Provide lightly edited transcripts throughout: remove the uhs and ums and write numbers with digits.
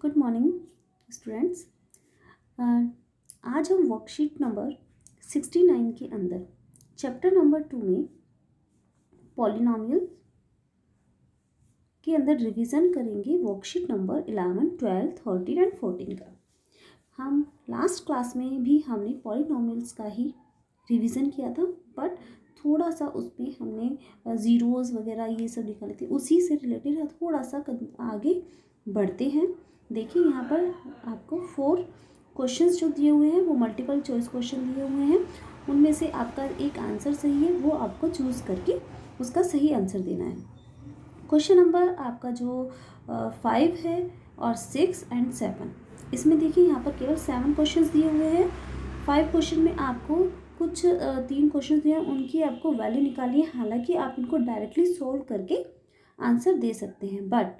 Good morning students. आज हम worksheet number 69 के अंदर चैप्टर नंबर 2 में पॉलिनॉमियल के अंदर रिवीजन करेंगे वर्कशीट नंबर 11, 12, 13 एंड 14 का। हम लास्ट क्लास में भी हमने पॉलिनॉमियल्स का ही रिवीजन किया था, बट थोड़ा सा उसमें हमने ज़ीरोज़ वगैरह ये सब निकाले थे, उसी से रिलेटेड थोड़ा सा आगे बढ़ते हैं। देखिए यहाँ पर आपको 4 क्वेश्चंस जो दिए हुए हैं वो मल्टीपल चॉइस क्वेश्चन दिए हुए हैं। उनमें से आपका एक आंसर सही है, वो आपको चूज़ करके उसका सही आंसर देना है। क्वेश्चन नंबर आपका जो 5 है और 6 एंड 7, इसमें देखिए यहाँ पर केवल 7 क्वेश्चंस दिए हुए हैं। 5 क्वेश्चन में आपको कुछ 3 क्वेश्चन दिए हैं, उनकी आपको वैल्यू निकालिए। हालांकि आप इनको डायरेक्टली सोल्व करके आंसर दे सकते हैं, बट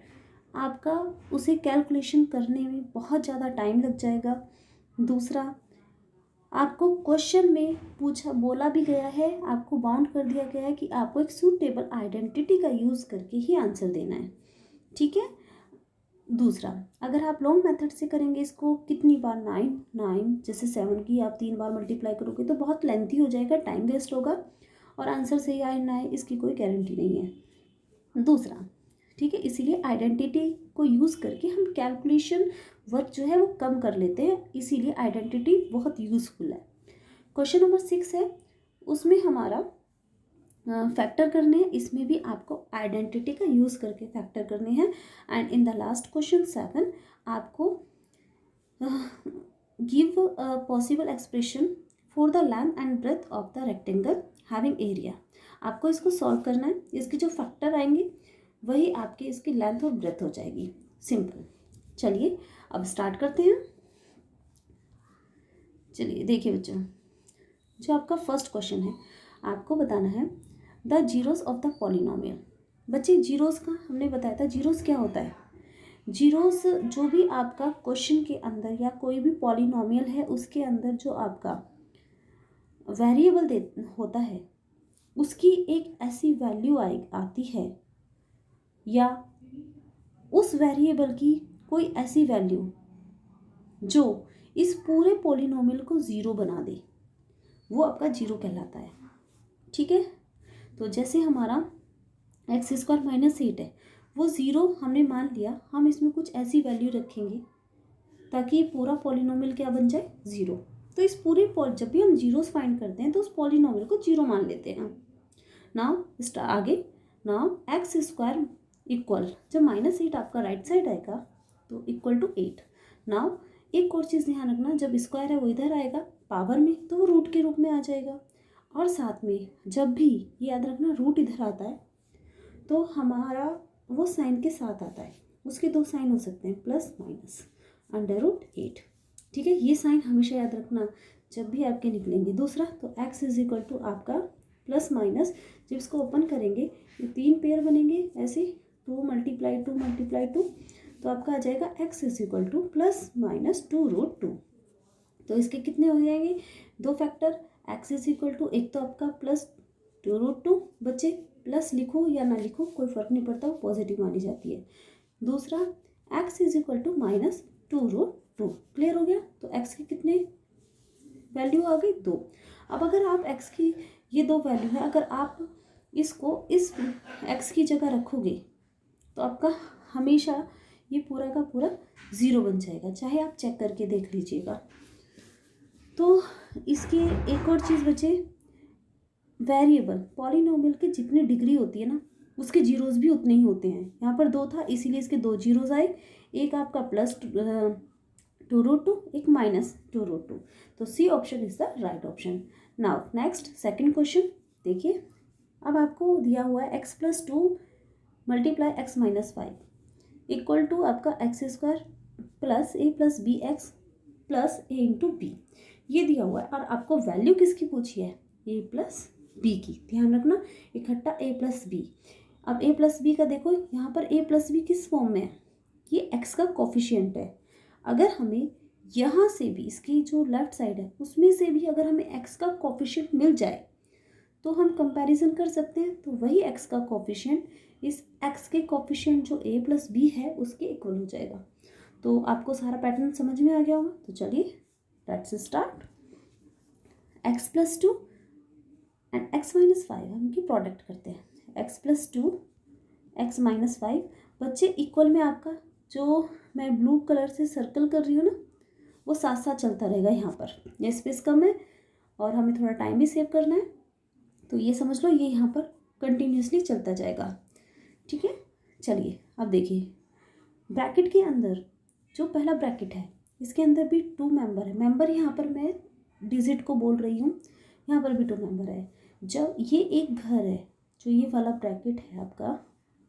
आपका उसे कैलकुलेशन करने में बहुत ज़्यादा टाइम लग जाएगा। दूसरा, आपको क्वेश्चन में बोला भी गया है, आपको बाउंड कर दिया गया है कि आपको एक सूटेबल आइडेंटिटी का यूज़ करके ही आंसर देना है, ठीक है। दूसरा, अगर आप लॉन्ग मेथड से करेंगे इसको, कितनी बार 9 जैसे 7 की आप 3 बार मल्टीप्लाई करोगे तो बहुत लेंथी हो जाएगा, टाइम वेस्ट होगा और आंसर सही आए ना आए इसकी कोई गारंटी नहीं है। दूसरा, ठीक है, इसीलिए आइडेंटिटी को यूज़ करके हम कैलकुलेशन वर्क जो है वो कम कर लेते हैं, इसीलिए आइडेंटिटी बहुत यूज़फुल है। क्वेश्चन नंबर 6 है, उसमें हमारा फैक्टर करने हैं। इसमें भी आपको आइडेंटिटी का यूज़ करके फैक्टर करने हैं। And in the last question 7 आपको give possible expression for the length and breadth of the rectangle having area. आपको इसको सॉल्व करना है। इसके जो फैक्टर आएंगे वही आपके इसकी लेंथ और ब्रेथ हो जाएगी। सिंपल। चलिए अब स्टार्ट करते हैं। चलिए देखिए बच्चों, जो आपका फर्स्ट क्वेश्चन है, आपको बताना है the zeros of the polynomial. बच्चे जीरोस का हमने बताया था, जीरोस क्या होता है। जीरोस जो भी आपका क्वेश्चन के अंदर या कोई भी पॉलिनोमियल है उसके अंदर जो आपका वेरिएबल होता है उसकी एक ऐसी वैल्यू आती है, या उस वेरिएबल की कोई ऐसी वैल्यू जो इस पूरे पॉलिनोमियल को ज़ीरो बना दे, वो आपका जीरो कहलाता है, ठीक है। तो जैसे हमारा x² - 8 है, वो ज़ीरो हमने मान लिया। हम इसमें कुछ ऐसी वैल्यू रखेंगे ताकि पूरा पॉलिनोमियल क्या बन जाए, ज़ीरो। तो इस पूरे जब भी हम जीरोस फाइंड करते हैं तो उस पॉलिनोमियल को जीरो मान लेते हैं। नाउ आगे, नाउ x² इक्वल, जब -8 आपका राइट साइड आएगा तो इक्वल टू 8। नाउ एक और चीज़ ध्यान रखना, जब स्क्वायर है वो इधर आएगा पावर में तो वो रूट के रूप में आ जाएगा। और साथ में जब भी, ये याद रखना, रूट इधर आता है तो हमारा वो साइन के साथ आता है। उसके 2 साइन हो सकते हैं, प्लस माइनस √8, ठीक है। ये साइन हमेशा याद रखना जब भी आपके निकलेंगे। दूसरा, तो x = आपका प्लस माइनस, जब इसको ओपन करेंगे ये 3 पेयर बनेंगे ऐसे, 2 × 2 × 2, तो आपका आ जाएगा x = प्लस माइनस 2√2। तो इसके कितने हो जाएंगे, 2 फैक्टर। x = एक तो आपका प्लस 2√2, बच्चे प्लस लिखो या ना लिखो कोई फ़र्क नहीं पड़ता, वो पॉजिटिव मानी जाती है। दूसरा, x = माइनस 2√2। क्लियर हो गया। तो x की कितने वैल्यू आ गई, 2। अब अगर आप x की ये 2 वैल्यू है, अगर आप इसको इस x की जगह रखोगे तो आपका हमेशा ये पूरा का पूरा ज़ीरो बन जाएगा, चाहे आप चेक करके देख लीजिएगा। तो इसके एक और चीज़ बचे, वेरिएबल पॉलिनोमियल की जितनी डिग्री होती है ना, उसके जीरोस भी उतने ही होते हैं। यहाँ पर 2 था इसीलिए इसके 2 जीरोस आए, एक आपका प्लस 2√2, एक माइनस 2√2। तो C option is the right option. Now next second question देखिए। अब आपको दिया हुआ है x+2 × x - 5 इक्वल टू आपका x² + a + bx + a × b, ये दिया हुआ है। और आपको वैल्यू किसकी पूछी है, a + b की। ध्यान रखना, इकट्ठा a + b। अब a + b का देखो, यहाँ पर a + b किस फॉर्म में है, ये x का कोफिशिएंट है। अगर हमें यहाँ से भी, इसकी जो लेफ्ट साइड है उसमें से भी अगर हमें x का कोफिशिएंट मिल जाए तो हम कंपैरिजन कर सकते हैं। तो वही x का कोफिशिएंट इस x के कोफिशिएंट जो a + b है उसके इक्वल हो जाएगा। तो आपको सारा पैटर्न समझ में आ गया होगा। तो चलिए let's start. x plus 2 and x minus 5 हम इनकी प्रोडक्ट करते हैं। x प्लस 2 x माइनस 5 बच्चे इक्वल में आपका जो मैं ब्लू कलर से सर्कल कर रही हूँ ना, वो साथ साथ चलता रहेगा। यहाँ पर ये स्पेस कम है और हमें थोड़ा टाइम भी सेव करना है, तो ये समझ लो ये यहाँ पर कंटिन्यूसली चलता जाएगा। ठीक है, चलिए अब देखिए ब्रैकेट के अंदर जो पहला ब्रैकेट है इसके अंदर भी 2 मेंबर है। मेंबर यहाँ पर मैं डिजिट को बोल रही हूँ, यहाँ पर भी 2 मेंबर है। जब ये एक घर है, जो ये वाला ब्रैकेट है आपका,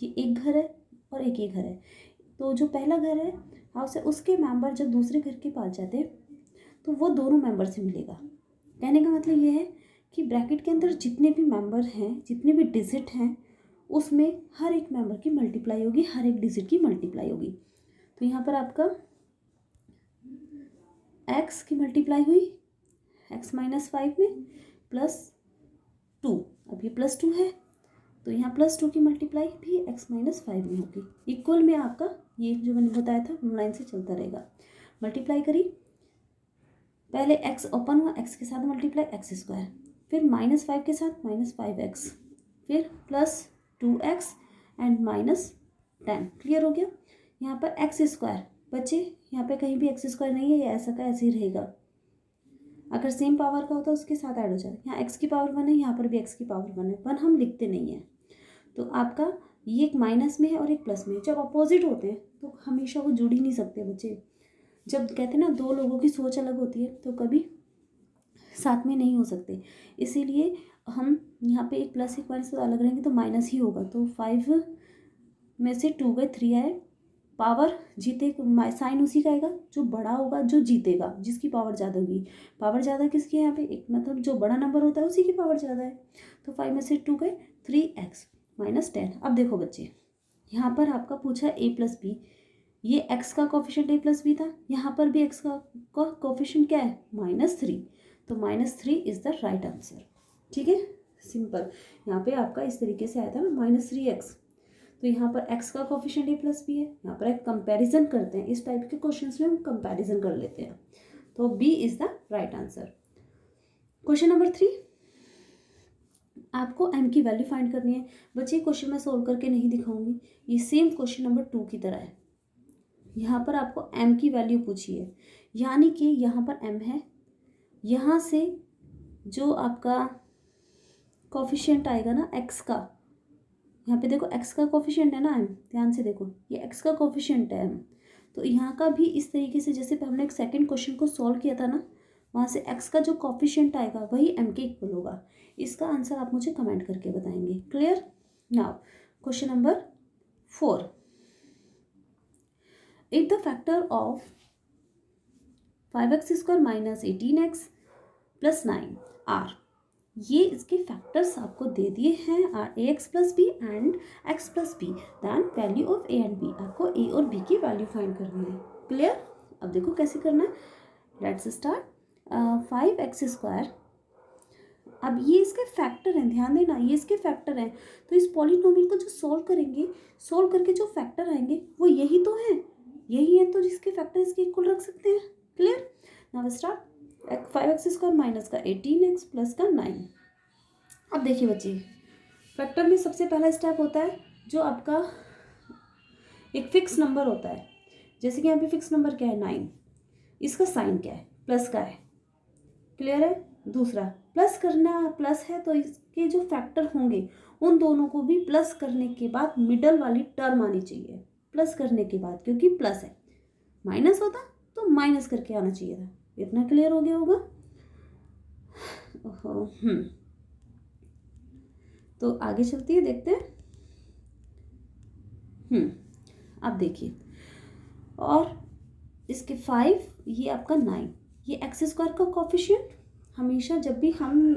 ये एक घर है और एक ये घर है, तो जो पहला घर है हाउस है उसके मेंबर जब दूसरे घर के पास जाते तो वो दोनों मेंबर से मिलेगा। कहने का मतलब ये है कि ब्रैकेट के अंदर जितने भी मेंबर हैं, जितने भी डिजिट हैं, उसमें हर एक मेंबर की मल्टीप्लाई होगी, हर एक डिजिट की मल्टीप्लाई होगी। तो यहाँ पर आपका x की मल्टीप्लाई हुई x माइनस 5 में प्लस 2, अब ये प्लस 2 है तो यहाँ प्लस 2 की मल्टीप्लाई भी x माइनस 5 में होगी। इक्वल में आपका ये जो मैंने बताया था लाइन से चलता रहेगा। मल्टीप्लाई करी, पहले x ओपन हुआ, x के साथ मल्टीप्लाई x स्क्वायर, फिर माइनस 5 के साथ माइनस 5x, फिर plus 2x and minus 10। Clear हो गया। यहाँ पर x स्क्वायर बच्चे, यहाँ पे कहीं भी x स्क्वायर नहीं है, ये ऐसा का ऐसे ही रहेगा। अगर सेम पावर का होता उसके साथ ऐड हो जाता। यहाँ x की पावर 1 है, यहाँ पर भी x की पावर 1 है, 1 हम लिखते नहीं हैं। तो आपका ये एक माइनस में है और एक प्लस में है। जब अपोजिट होते हैं तो हमेशा वो जुड़ ही नहीं सकते बच्चे। जब कहते हैं ना 2 लोगों की सोच अलग होती है तो कभी साथ में नहीं हो सकते, इसीलिए हम यहाँ पे एक प्लस एक माइनस तो अलग रहेंगे तो माइनस ही होगा। तो 5 में से 2 गए 3 आए, पावर जीते साइन उसी का आएगा जो बड़ा होगा, जो जीतेगा, जिसकी पावर ज़्यादा होगी। पावर ज़्यादा किसकी है यहाँ पे, एक मतलब जो बड़ा नंबर होता है उसी की पावर ज़्यादा है। तो 5 में से 2 गए 3x माइनस 10। अब देखो बच्चे यहाँ पर आपका पूछा a प्लस बी, ये x का कोफिशिएंट a प्लस बी था, यहाँ पर भी x का कोफिशिएंट क्या है -3, तो -3 इज़ द राइट आंसर। ठीक है, सिंपल। यहाँ पे आपका इस तरीके से आया था ना -3x, तो यहाँ पर x का कोफिशिएंट a प्लस बी है। यहाँ पर एक कंपैरिजन करते हैं, इस टाइप के क्वेश्चंस में हम कंपैरिजन कर लेते हैं, तो b is the right answer. Question number 3, आपको m की वैल्यू फाइंड करनी है। बच्चे क्वेश्चन मैं सोल्व करके नहीं दिखाऊंगी, ये सेम क्वेश्चन नंबर 2 की तरह है। यहाँ पर आपको m की वैल्यू पूछी है, यानी कि यहाँ पर m है, यहाँ से जो आपका कोफिशिएंट आएगा ना x का, यहाँ पे देखो x का कोफिशिएंट है ना m, ध्यान से देखो ये x का कोफिशिएंट है m, तो यहाँ का भी इस तरीके से जैसे हमने एक सेकंड क्वेश्चन को सॉल्व किया था ना, वहाँ से x का जो कोफिशिएंट आएगा वही m के इक्वल होगा। इसका आंसर आप मुझे कमेंट करके बताएंगे। Clear. Now question number 4, if the factor of 5x square minus 18x plus 9 are, ये इसके फैक्टर्स आपको दे दिए हैं, are A X plus B and X plus B, then value of A and B. आपको A और B की value find करनी है। क्लियर। अब देखो कैसे करना है, लेट्स स्टार्ट। 5x स्क्वायर, अब ये इसके फैक्टर हैं, ध्यान देना ये इसके फैक्टर हैं, तो इस पॉलिनोमियल को जो सॉल्व करेंगे, सॉल्व करके जो फैक्टर आएंगे वो यही तो है, यही है, तो जिसके फैक्टर इसके इक्वल रख सकते हैं। Clear. Now start. 5x square minus का 18x प्लस का 9। अब देखिए बच्चे, फैक्टर में सबसे पहला स्टेप होता है जो आपका एक फिक्स नंबर होता है, जैसे कि यहाँ पे फिक्स नंबर क्या है 9, इसका साइन क्या है, प्लस का है। क्लियर है। दूसरा प्लस करना, प्लस है तो इसके जो फैक्टर होंगे उन दोनों को भी प्लस करने के बाद मिडल वाली टर्म आनी चाहिए, प्लस करने के बाद, क्योंकि प्लस है, माइनस होता तो माइनस करके आना चाहिए था। इतना क्लियर हो गया होगा। तो आगे चलती है, देखते हैं। अब देखिए, और इसके 5, ये आपका 9, ये एक्स स्क्वायर का कोफिशिएंट हमेशा जब भी हम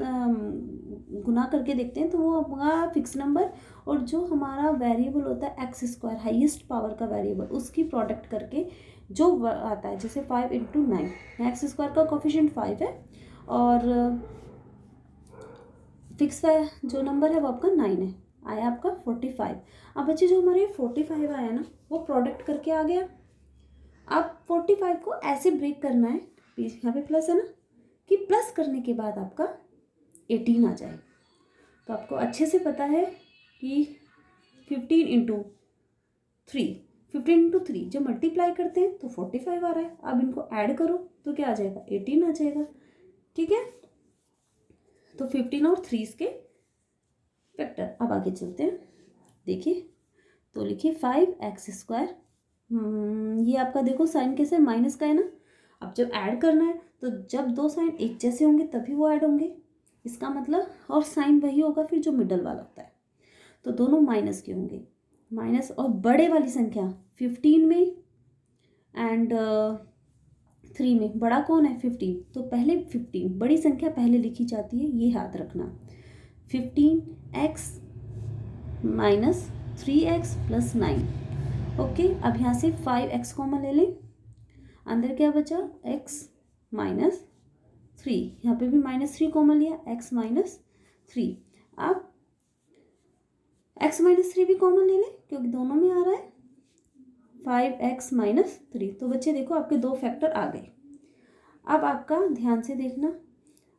गुना करके देखते हैं तो वो हमारा फिक्स नंबर और जो हमारा वेरिएबल होता है एक्स स्क्वायर, हाईएस्ट पावर का वेरिएबल, उसकी प्रोडक्ट करके जो आता है, जैसे 5 × 9, एक्स स्क्वायर का कोफिशिएंट 5 है और फिक्स जो नंबर है वो आपका 9 है, आया आपका 45। अब बच्चे जो हमारे 45 आया ना वो प्रोडक्ट करके आ गया, अब 45 को ऐसे ब्रेक करना है, यहाँ पे प्लस है ना, कि प्लस करने के बाद आपका 18 आ जाए। तो आपको अच्छे से पता है कि 15 इंटू 3 जब मल्टीप्लाई करते हैं तो 45 आ रहा है। अब इनको ऐड करो तो क्या आ जाएगा, 18 आ जाएगा। ठीक है, तो 15 और 3 इसके फैक्टर। अब आगे चलते हैं, देखिए तो लिखिए 5x²। ये आपका देखो साइन कैसे, माइनस का है ना। अब जब ऐड करना है तो जब दो साइन एक जैसे होंगे तभी वो ऐड होंगे, इसका मतलब, और साइन वही होगा फिर जो मिडल वाला होता है, तो दोनों माइनस के होंगे। माइनस और बड़े वाली संख्या 15 में एंड 3 में, बड़ा कौन है 15, तो पहले 15 बड़ी संख्या पहले लिखी जाती है, ये याद रखना। 15x minus 3x plus 9। Okay, अब यहाँ से 5x कॉमन ले लें, अंदर क्या बचा x माइनस 3, यहाँ पे भी -3 कॉमन लिया, x माइनस 3। अब x माइनस 3 भी कॉमन ले लें क्योंकि दोनों में आ रहा है, 5x माइनस 3। तो बच्चे देखो आपके दो फैक्टर आ गए। अब आपका ध्यान से देखना,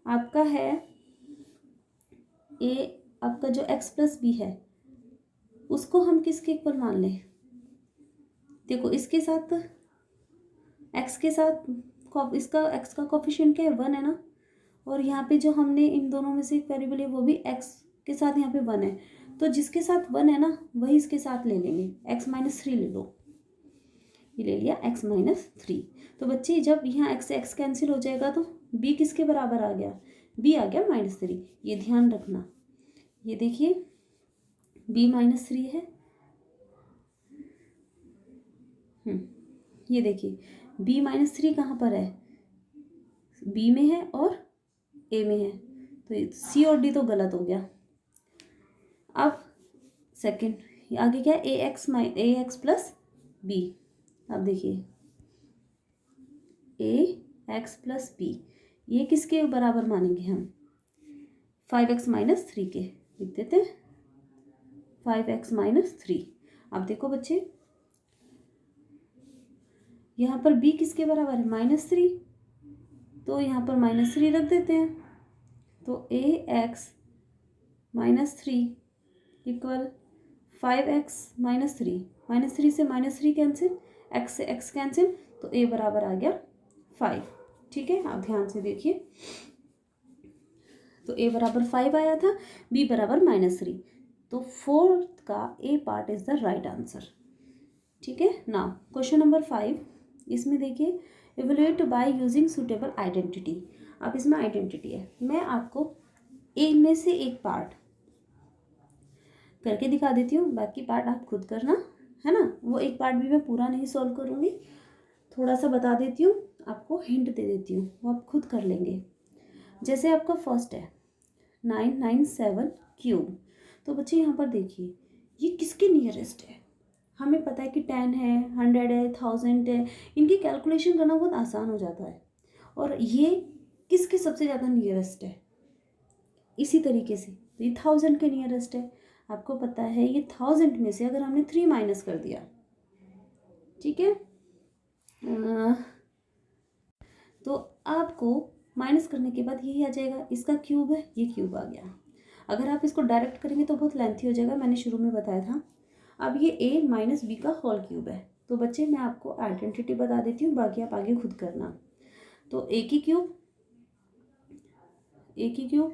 आपका है a, आपका जो x प्लस बी है उसको हम किसके इक्वल मान लें, देखो इसके साथ x के साथ इसका x का कोफिशिएंट क्या है, 1 है ना, और यहाँ पे जो हमने इन दोनों में से एक वेरिएबल है वो भी x के साथ यहाँ पे 1 है, तो जिसके साथ 1 है ना वही इसके साथ ले लेंगे, x माइनस 3 ले लो, ये ले लिया x माइनस 3। तो बच्चे जब यहाँ x से x कैंसिल हो जाएगा तो b किसके बराबर आ गया, b आ गया -3। ये ध्यान रखना, ये देखिए b -3 है, ये देखिए b -3 कहाँ पर है, b में है और a में है, तो c और d तो गलत हो गया। अब सेकंड आगे क्या है, ax प्लस b। अब देखिए ax प्लस b, ये किसके बराबर मानेंगे हम, 5x माइनस 3 के, लिख देते हैं 5x माइनस 3। अब देखो बच्चे यहाँ पर b किसके बराबर है, -3, तो यहाँ पर -3 रख देते हैं, तो ax minus 3 equal 5x minus 3, -3 से -3 कैंसिल, x से x कैंसिल, तो a बराबर आ गया 5। ठीक है, आप ध्यान से देखिए, तो a बराबर 5 आया था, b बराबर -3, तो फोर्थ का a part is the right answer. ठीक है ना, क्वेश्चन नंबर 5, इसमें देखिए evaluate by using suitable identity. अब इसमें आइडेंटिटी है, मैं आपको एक में से एक पार्ट करके दिखा देती हूँ, बाकी पार्ट आप खुद करना, है ना। वो एक पार्ट भी मैं पूरा नहीं सॉल्व करूँगी, थोड़ा सा बता देती हूँ, आपको हिंट दे देती हूँ, वो आप खुद कर लेंगे। जैसे आपका फर्स्ट है 997 क्यूब, तो बच्चे यहाँ पर देखिए ये किसके नियरेस्ट है, हमें पता है कि 10 है, 100 है, 1000 है, इनकी कैलकुलेशन करना बहुत आसान हो जाता है, और ये किसके सबसे ज़्यादा नियरेस्ट है, इसी तरीके से तो ये 1000 के नियरेस्ट है। आपको पता है ये 1000 में से अगर हमने 3 माइनस कर दिया, ठीक है, तो आपको माइनस करने के बाद यही आ जाएगा, इसका क्यूब है, ये क्यूब आ गया। अगर आप इसको डायरेक्ट करेंगे तो बहुत लेंथी हो जाएगा, मैंने शुरू में बताया था। अब ये a माइनस बी का होल क्यूब है, तो बच्चे मैं आपको आइडेंटिटी बता देती हूँ, बाकी आप आगे खुद करना। तो a की क्यूब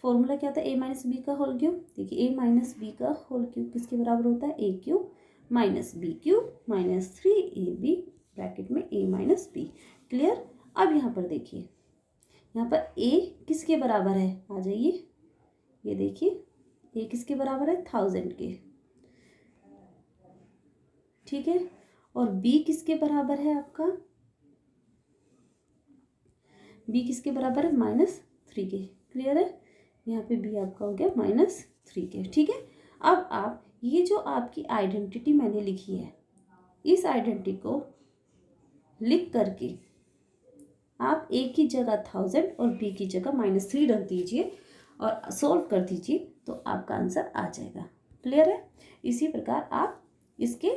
फॉर्मूला क्या था, a माइनस बी का होल क्यूब। देखिए a माइनस बी का होल क्यूब किसके बराबर होता है, a cube minus B cube minus 3ab bracket में a माइनस बी। क्लियर। अब यहाँ पर देखिए, यहाँ पर a किसके बराबर है, आ जाइए, ये देखिए a किसके बराबर है, 1000 के, ठीक है, और b किसके बराबर है आपका, b किसके बराबर है, -3 के। क्लियर है, यहाँ पे b आपका हो गया -3 के। ठीक है, अब आप ये जो आपकी आइडेंटिटी मैंने लिखी है, इस आइडेंटिटी को लिख करके आप a की जगह 1000 और b की जगह -3 रख दीजिए और सॉल्व कर दीजिए, तो आपका आंसर आ जाएगा। क्लियर है, इसी प्रकार आप इसके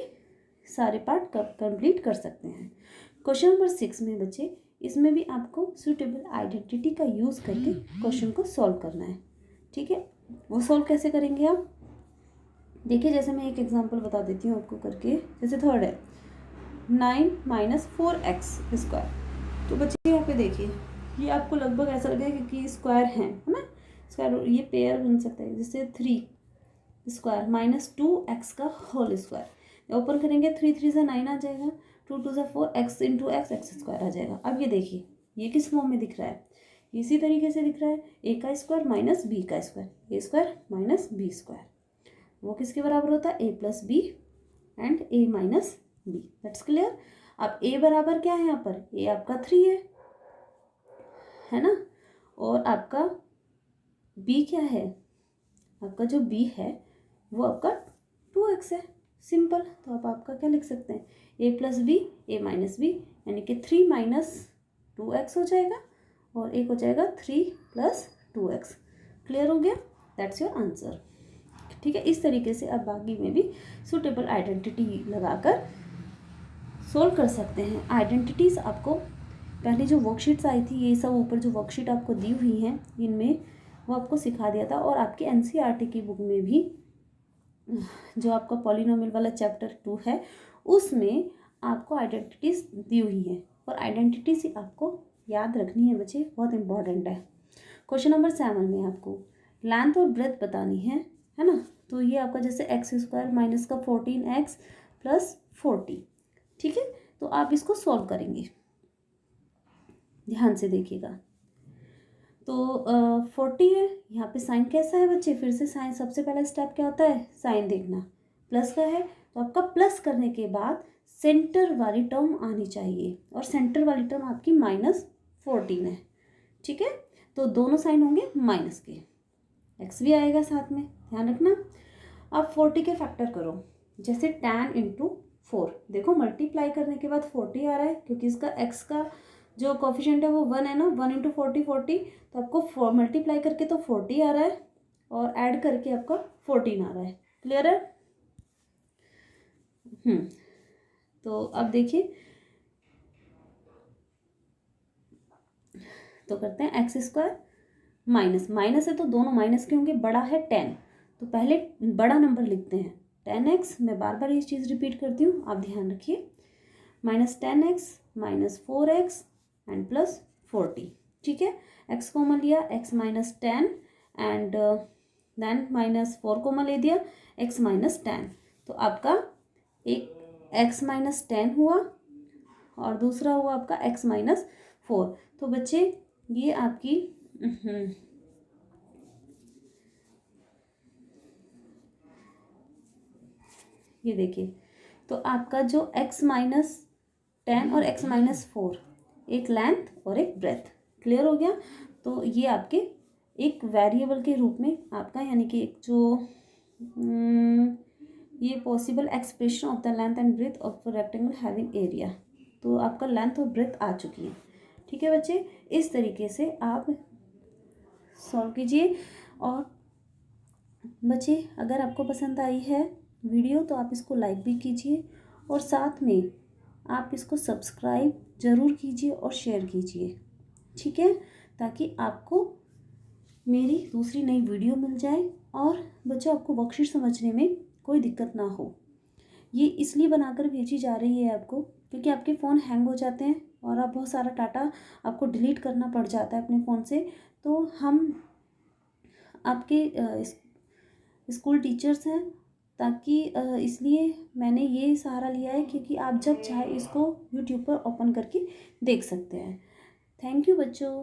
सारे पार्ट कंप्लीट कर सकते हैं। क्वेश्चन नंबर 6 में बच्चे, इसमें भी आपको सूटेबल आइडेंटिटी का यूज़ करके क्वेश्चन को सॉल्व करना है। ठीक है, वो सॉल्व कैसे करेंगे आप देखिए। जैसे मैं एक एग्जांपल बता देती हूँ आपको करके। जैसे थर्ड है 9 - 4x²। तो बच्चे यहाँ पे देखिए, ये आपको लगभग ऐसा लगेगा क्योंकि स्क्वायर है ना, स्क्वायर ये पेयर बन सकता है। जैसे 3² - 2x का होल स्क्वायर, ओपन करेंगे 3 3 से 9 आ जाएगा, 2 2 से 4, x × x² आ जाएगा। अब ये देखिए ये किस फॉर्म में दिख रहा है, इसी तरीके से दिख रहा है a² - b², a² - b²। वो किसके बराबर होता है, a + b and a - b। That's clear. अब a बराबर क्या है यहाँ पर, a आपका 3 है ना, और आपका b क्या है, आपका जो b है वो आपका 2x है। सिंपल। तो आप आपका क्या लिख सकते हैं, a + b a - b, यानी कि 3 - 2x हो जाएगा और एक हो जाएगा 3 + 2x। क्लियर हो गया, दैट्स योर आंसर। ठीक है, इस तरीके से आप बाकी में भी सूटेबल आइडेंटिटी लगाकर सोल्व कर सकते हैं। आइडेंटिटीज़ आपको पहले जो वर्कशीट्स आई थी, ये सब ऊपर जो वर्कशीट आपको दी हुई हैं इनमें वो आपको सिखा दिया था, और आपके एनसीईआरटी की बुक में भी जो आपका पॉलिनोमियल वाला चैप्टर 2 है उसमें आपको आइडेंटिटीज़ दी हुई हैं, और आइडेंटिटीज़ ही आपको याद रखनी है बच्चे, बहुत इंपॉर्टेंट है। क्वेश्चन नंबर 7 में आपको लेंथ और ब्रेथ बतानी है ना। तो ये आपका जैसे x² - का 14x + 40। ठीक है, तो आप इसको सॉल्व करेंगे, ध्यान से देखिएगा। तो 40 है, यहाँ पे साइन कैसा है बच्चे, फिर से साइन, सबसे पहला स्टेप क्या होता है, साइन देखना। प्लस का है तो आपका प्लस करने के बाद सेंटर वाली टर्म आनी चाहिए, और सेंटर वाली टर्म आपकी -14 है। ठीक है, तो दोनों साइन होंगे माइनस के, एक्स भी आएगा साथ में, ध्यान रखना। अब 40 के फैक्टर करो, जैसे 10 × 4, देखो मल्टीप्लाई करने के बाद 40 आ रहा है, क्योंकि इसका एक्स का जो कोफिशिएंट है वो 1 है ना, 1 × 40 40, तो आपको मल्टीप्लाई करके तो 40 आ रहा है और ऐड करके आपका 14 आ रहा है। क्लियर है। तो अब देखिए, तो करते हैं x² माइनस है तो दोनों माइनस के होंगे, बड़ा है 10, तो पहले बड़ा नंबर लिखते हैं 10x। मैं बार बार ये चीज़ रिपीट करती हूँ, आप ध्यान रखिए। -10x - 4x and +40। ठीक है, x कॉमन लिया, x - 10 एंड देन -4 कॉमन ले दिया, x - 10। तो आपका एक x - 10 हुआ और दूसरा हुआ आपका x - 4। तो बच्चे ये आपकी ये देखिए, तो आपका जो x - 10 और x - 4, एक लेंथ और एक ब्रेथ। क्लियर हो गया। तो ये आपके एक वेरिएबल के रूप में आपका, यानी कि एक जो ये possible expression of the length and breadth of rectangle having area, तो आपका लेंथ और ब्रेथ आ चुकी है। ठीक है बच्चे, इस तरीके से आप सॉल्व कीजिए। और बच्चे अगर आपको पसंद आई है वीडियो तो आप इसको लाइक भी कीजिए, और साथ में आप इसको सब्सक्राइब ज़रूर कीजिए और शेयर कीजिए। ठीक है, ताकि आपको मेरी दूसरी नई वीडियो मिल जाए और बच्चों आपको वर्कशीट समझने में कोई दिक्कत ना हो। ये इसलिए बनाकर भेजी जा रही है आपको क्योंकि आपके फ़ोन हैंग हो जाते हैं और आप बहुत सारा डाटा आपको डिलीट करना पड़ जाता है अपने फ़ोन से। तो हम आपके स्कूल टीचर्स हैं, ताकि इसलिए मैंने ये सहारा लिया है, क्योंकि आप जब चाहे इसको यूट्यूब पर ओपन करके देख सकते हैं। थैंक यू बच्चों।